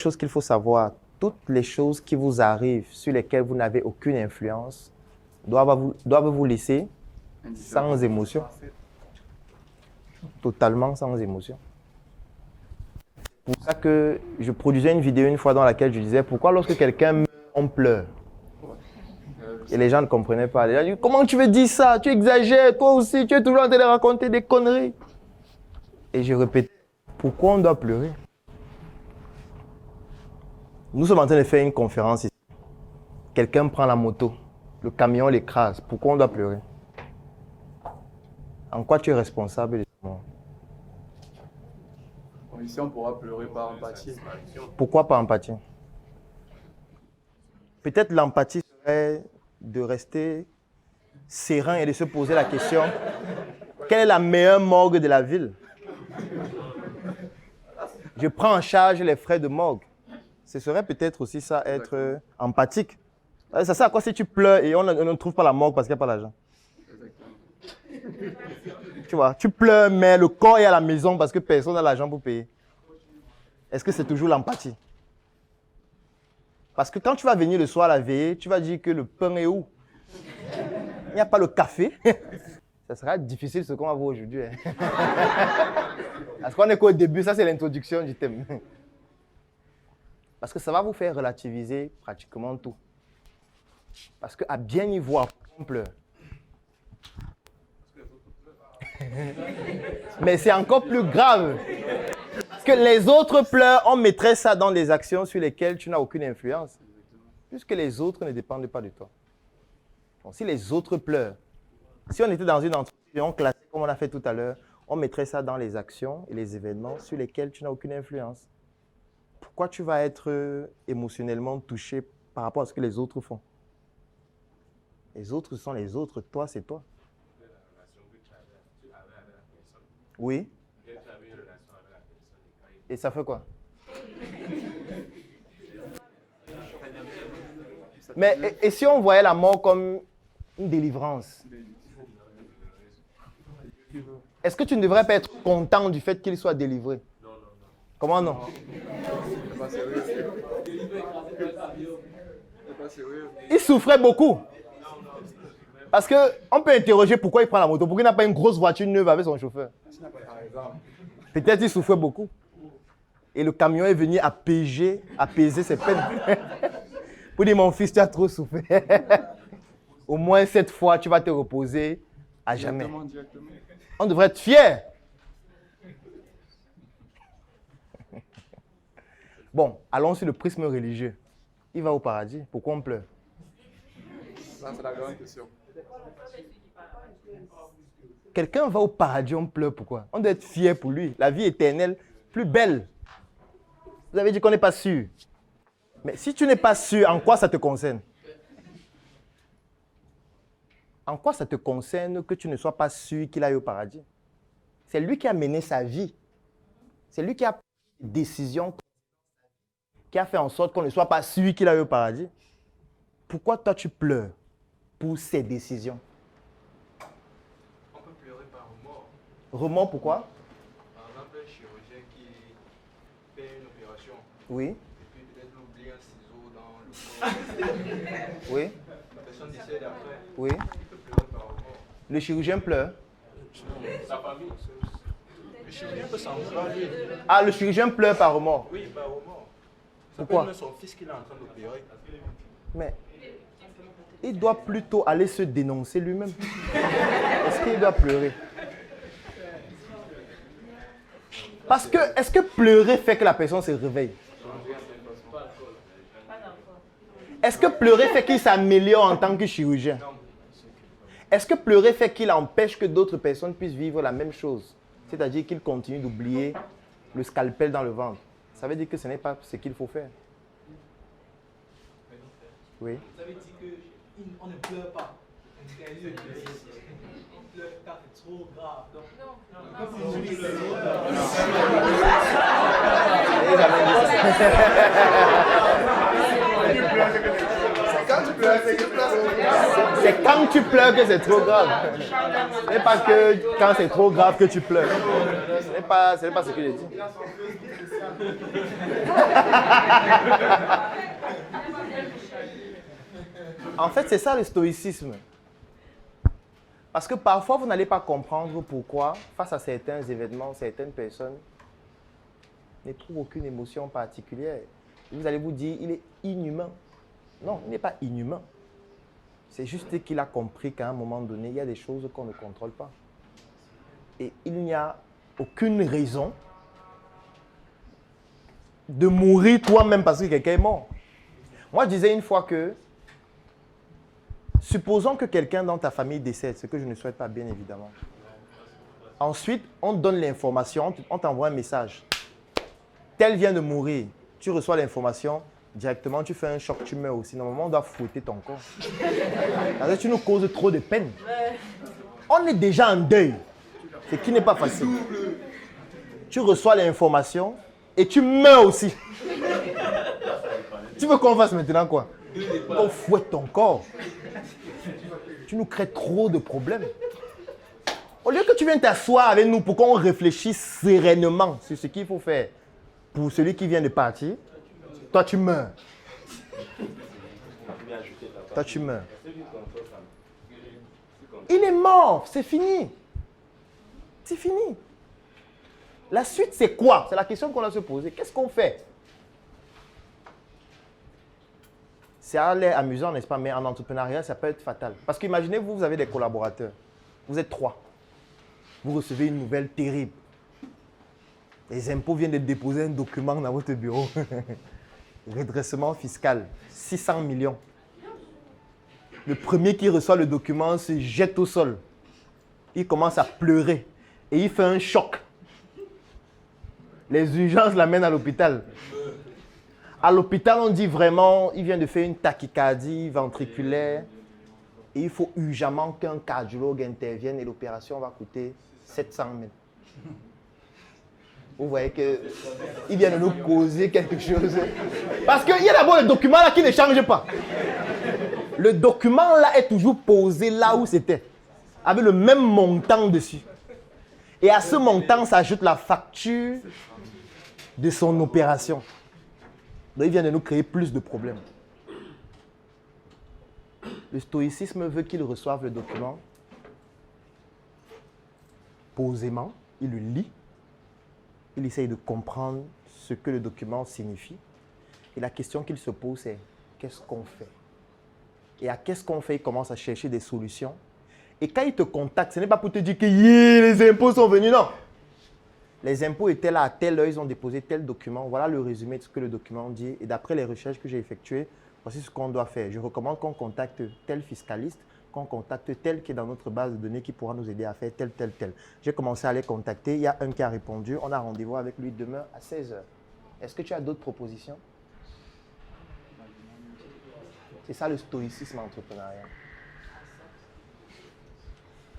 Chose qu'il faut savoir, toutes les choses qui vous arrivent, sur lesquelles vous n'avez aucune influence, doivent vous laisser sans émotion. Totalement sans émotion. C'est pour ça que je produisais une vidéo une fois dans laquelle je disais pourquoi lorsque quelqu'un meurt, on pleure. Et les gens ne comprenaient pas. Les gens disaient, comment tu veux dire ça? Tu exagères, toi aussi, tu es toujours en train de raconter des conneries. Et je répétais, pourquoi on doit pleurer? Nous sommes en train de faire une conférence ici. Quelqu'un prend la moto, le camion l'écrase. Pourquoi on doit pleurer? En quoi tu es responsable de ce monde? Ici, on pourra pleurer par empathie. Pourquoi par empathie? Peut-être l'empathie serait de rester serein et de se poser la question, quelle est la meilleure morgue de la ville? Je prends en charge les frais de morgue. Ce serait peut-être aussi ça, être empathique. Ça sert à quoi si tu pleures et on ne trouve pas la morgue parce qu'il n'y a pas l'argent? Tu vois, tu pleures, mais le corps est à la maison parce que personne n'a l'argent pour payer. Est-ce que c'est toujours l'empathie? Parce que quand tu vas venir le soir à la veillée, tu vas dire que le pain est où? Il n'y a pas le café. Ça sera difficile ce qu'on va voir aujourd'hui. Parce qu'on n'est qu'au début, ça c'est l'introduction du thème. Parce que ça va vous faire relativiser pratiquement tout. Parce qu'à bien y voir, on pleure. Mais c'est encore plus grave. Parce que les autres pleurent, on mettrait ça dans des actions sur lesquelles tu n'as aucune influence. Puisque les autres ne dépendent pas de toi. Donc, si les autres pleurent, si on était dans une entreprise et on classait comme on a fait tout à l'heure, on mettrait ça dans les actions et les événements sur lesquels tu n'as aucune influence. Pourquoi tu vas être émotionnellement touché par rapport à ce que les autres font? Les autres sont les autres, toi c'est toi. Oui. Et ça fait quoi? Mais et si on voyait la mort comme une délivrance? Est-ce que tu ne devrais pas être content du fait qu'il soit délivré? Non. Comment non? Il souffrait beaucoup. Parce qu'on peut interroger pourquoi il prend la moto. Pourquoi il n'a pas une grosse voiture neuve avec son chauffeur? Peut-être qu'il souffrait beaucoup. Et le camion est venu apaiser ses peines. Pour dire, mon fils, tu as trop souffert. Au moins cette fois, tu vas te reposer à jamais. Directement. On devrait être fiers. Bon, allons sur le prisme religieux. Il va au paradis. Pourquoi on pleure? Ça, c'est la grande question. Quelqu'un va au paradis, on pleure. Pourquoi? On doit être fier pour lui. La vie éternelle, plus belle. Vous avez dit qu'on n'est pas sûr. Mais si tu n'es pas sûr, en quoi ça te concerne? En quoi ça te concerne que tu ne sois pas sûr qu'il aille au paradis? C'est lui qui a mené sa vie. C'est lui qui a pris des décisions, qui a fait en sorte qu'on ne soit pas sûr qu'il aille au paradis. Pourquoi toi tu pleures pour ces décisions? On peut pleurer par remords. Remords pourquoi? Par exemple, un chirurgien qui fait une opération. Oui. Et puis peut-être oublie un ciseau dans le corps. Oui. La personne décède après. Oui. Il peut pleurer par remords. Le chirurgien pleure. Sa famille. Le chirurgien peut s'en vouloir. Ah, le chirurgien pleure par remords. Oui, par remords. Pourquoi? C'est son fils qui est en train d'opérer. Mais il doit plutôt aller se dénoncer lui-même. Est-ce qu'il doit pleurer? Parce que, est-ce que pleurer fait que la personne se réveille? Est-ce que pleurer fait qu'il s'améliore en tant que chirurgien? Est-ce que pleurer fait qu'il empêche que d'autres personnes puissent vivre la même chose? C'est-à-dire qu'il continue d'oublier le scalpel dans le ventre. Ça veut dire que ce n'est pas ce qu'il faut faire. Oui. Ça veut dire qu'on ne pleure pas. On pleure car c'est trop grave. Donc, Quand tu C'est quand tu pleures que c'est trop grave. Ce n'est pas que quand c'est trop grave que tu pleures. Ce n'est pas ce que je dis. En fait, c'est ça le stoïcisme. Parce que parfois, vous n'allez pas comprendre pourquoi, face à certains événements, certaines personnes n'éprouvent aucune émotion particulière. Vous allez vous dire, il est inhumain. Non, il n'est pas inhumain. C'est juste qu'il a compris qu'à un moment donné, il y a des choses qu'on ne contrôle pas. Et il n'y a aucune raison de mourir toi-même parce que quelqu'un est mort. Moi, je disais une fois que, supposons que quelqu'un dans ta famille décède, ce que je ne souhaite pas, bien évidemment. Ensuite, on te donne l'information, on t'envoie un message. Tel vient de mourir. Tu reçois l'information, directement tu fais un choc, tu meurs aussi. Normalement, on doit fouetter ton corps. Parce que tu nous causes trop de peine. On est déjà en deuil, ce qui n'est pas facile. Tu reçois l'information et tu meurs aussi. Tu veux qu'on fasse maintenant quoi? On fouette ton corps. Tu nous crées trop de problèmes. Au lieu que tu viennes t'asseoir avec nous pour qu'on réfléchisse sereinement sur ce qu'il faut faire pour celui qui vient de partir, toi tu meurs. Toi tu meurs. Il est mort, c'est fini. C'est fini. La suite c'est quoi? C'est la question qu'on a se poser. Qu'est-ce qu'on fait? Ça a l'air amusant, n'est-ce pas? Mais en entrepreneuriat, ça peut être fatal. Parce qu'imaginez, vous avez des collaborateurs. Vous êtes 3. Vous recevez une nouvelle terrible. Les impôts viennent de déposer un document dans votre bureau. Redressement fiscal, 600 millions. Le premier qui reçoit le document se jette au sol. Il commence à pleurer. Et il fait un choc. Les urgences l'amènent à l'hôpital. À l'hôpital, on dit vraiment, il vient de faire une tachycardie ventriculaire. Et il faut urgemment qu'un cardiologue intervienne et l'opération va coûter 700 000. Vous voyez qu'il vient de nous causer quelque chose. Parce qu'il y a d'abord le document là qui ne change pas. Le document là est toujours posé là où c'était. Avec le même montant dessus. Et à ce montant s'ajoute la facture de son opération. Donc il vient de nous créer plus de problèmes. Le stoïcisme veut qu'il reçoive le document posément, il le lit, il essaye de comprendre ce que le document signifie. Et la question qu'il se pose, c'est qu'est-ce qu'on fait? Et à qu'est-ce qu'on fait, il commence à chercher des solutions. Et quand il te contacte, ce n'est pas pour te dire que les impôts sont venus, non. Les impôts étaient là à telle heure, ils ont déposé tel document. Voilà le résumé de ce que le document dit. Et d'après les recherches que j'ai effectuées, voici ce qu'on doit faire. Je recommande qu'on contacte tel fiscaliste, qu'on contacte tel qui est dans notre base de données qui pourra nous aider à faire tel, tel, tel. J'ai commencé à les contacter. Il y a un qui a répondu. On a rendez-vous avec lui demain à 16h. Est-ce que tu as d'autres propositions? C'est ça le stoïcisme entrepreneurial.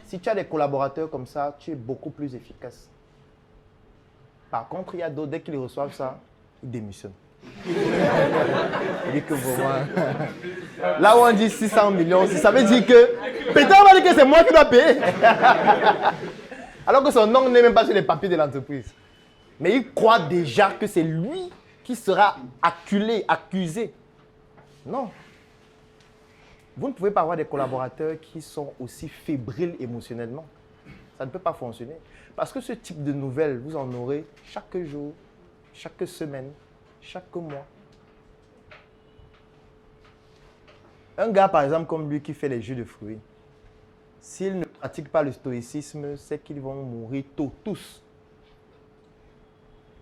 Si tu as des collaborateurs comme ça, tu es beaucoup plus efficace. Par contre, il y a d'autres, dès qu'ils reçoivent ça, ils démissionnent. Il dit que vraiment... Là où on dit 600 millions, ça veut dire que... Peut-être on va dire que c'est moi qui dois payer. Alors que son nom n'est même pas sur les papiers de l'entreprise. Mais il croit déjà que c'est lui qui sera acculé, accusé. Non. Vous ne pouvez pas avoir des collaborateurs qui sont aussi fébriles émotionnellement. Ça ne peut pas fonctionner. Parce que ce type de nouvelles, vous en aurez chaque jour, chaque semaine, chaque mois. Un gars, par exemple, comme lui qui fait les jus de fruits, s'il ne pratique pas le stoïcisme, c'est qu'ils vont mourir tôt, tous.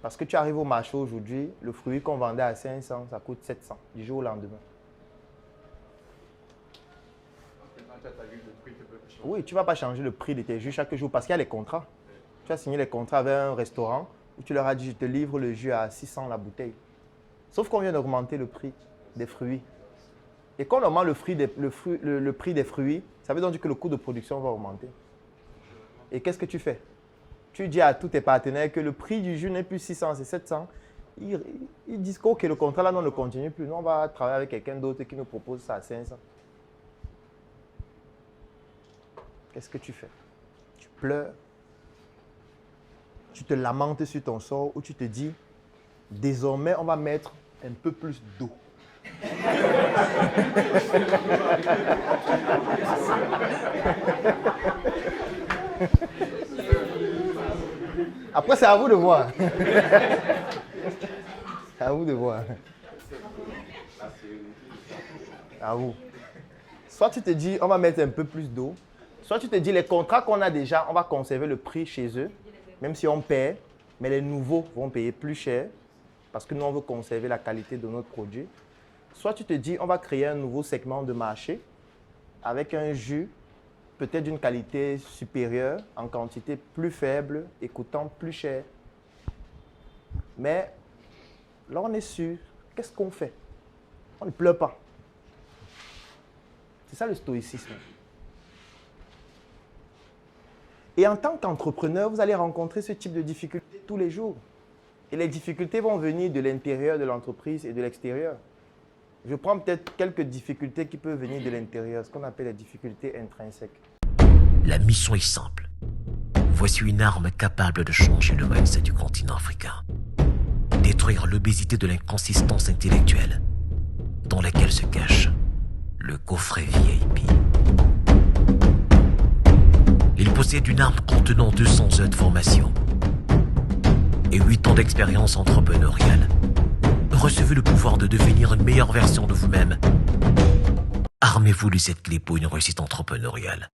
Parce que tu arrives au marché aujourd'hui, le fruit qu'on vendait à 500, ça coûte 700 du jour au lendemain. Oui, tu ne vas pas changer le prix de tes jus chaque jour parce qu'il y a les contrats. Tu as signé les contrats avec un restaurant où tu leur as dit je te livre le jus à 600 la bouteille. Sauf qu'on vient d'augmenter le prix des fruits. Et quand on augmente le prix des fruits, ça veut donc dire que le coût de production va augmenter. Et qu'est-ce que tu fais? Tu dis à tous tes partenaires que le prix du jus n'est plus 600, c'est 700. ils disent que ok, le contrat là, non, ne continue plus. Nous, on va travailler avec quelqu'un d'autre qui nous propose ça à 500. Qu'est-ce que tu fais? Tu pleures. Tu te lamentes sur ton sort ou tu te dis, désormais, on va mettre un peu plus d'eau. Après, c'est à vous de voir. C'est à vous de voir. À vous. Soit tu te dis, on va mettre un peu plus d'eau. Soit tu te dis, les contrats qu'on a déjà, on va conserver le prix chez eux, même si on paie, mais les nouveaux vont payer plus cher parce que nous, on veut conserver la qualité de notre produit. Soit tu te dis, on va créer un nouveau segment de marché avec un jus peut-être d'une qualité supérieure, en quantité plus faible et coûtant plus cher. Mais là, on est sûr, qu'est-ce qu'on fait? On ne pleure pas. C'est ça le stoïcisme. Et en tant qu'entrepreneur, vous allez rencontrer ce type de difficultés tous les jours. Et les difficultés vont venir de l'intérieur de l'entreprise et de l'extérieur. Je prends peut-être quelques difficultés qui peuvent venir de l'intérieur, ce qu'on appelle les difficultés intrinsèques. La mission est simple. Voici une arme capable de changer le mindset du continent africain. Détruire l'obésité de l'inconsistance intellectuelle dans laquelle se cache le coffret VIP. Il possède une arme contenant 200 heures de formation et 8 ans d'expérience entrepreneuriale. Recevez le pouvoir de devenir une meilleure version de vous-même. Armez-vous de cette clé pour une réussite entrepreneuriale.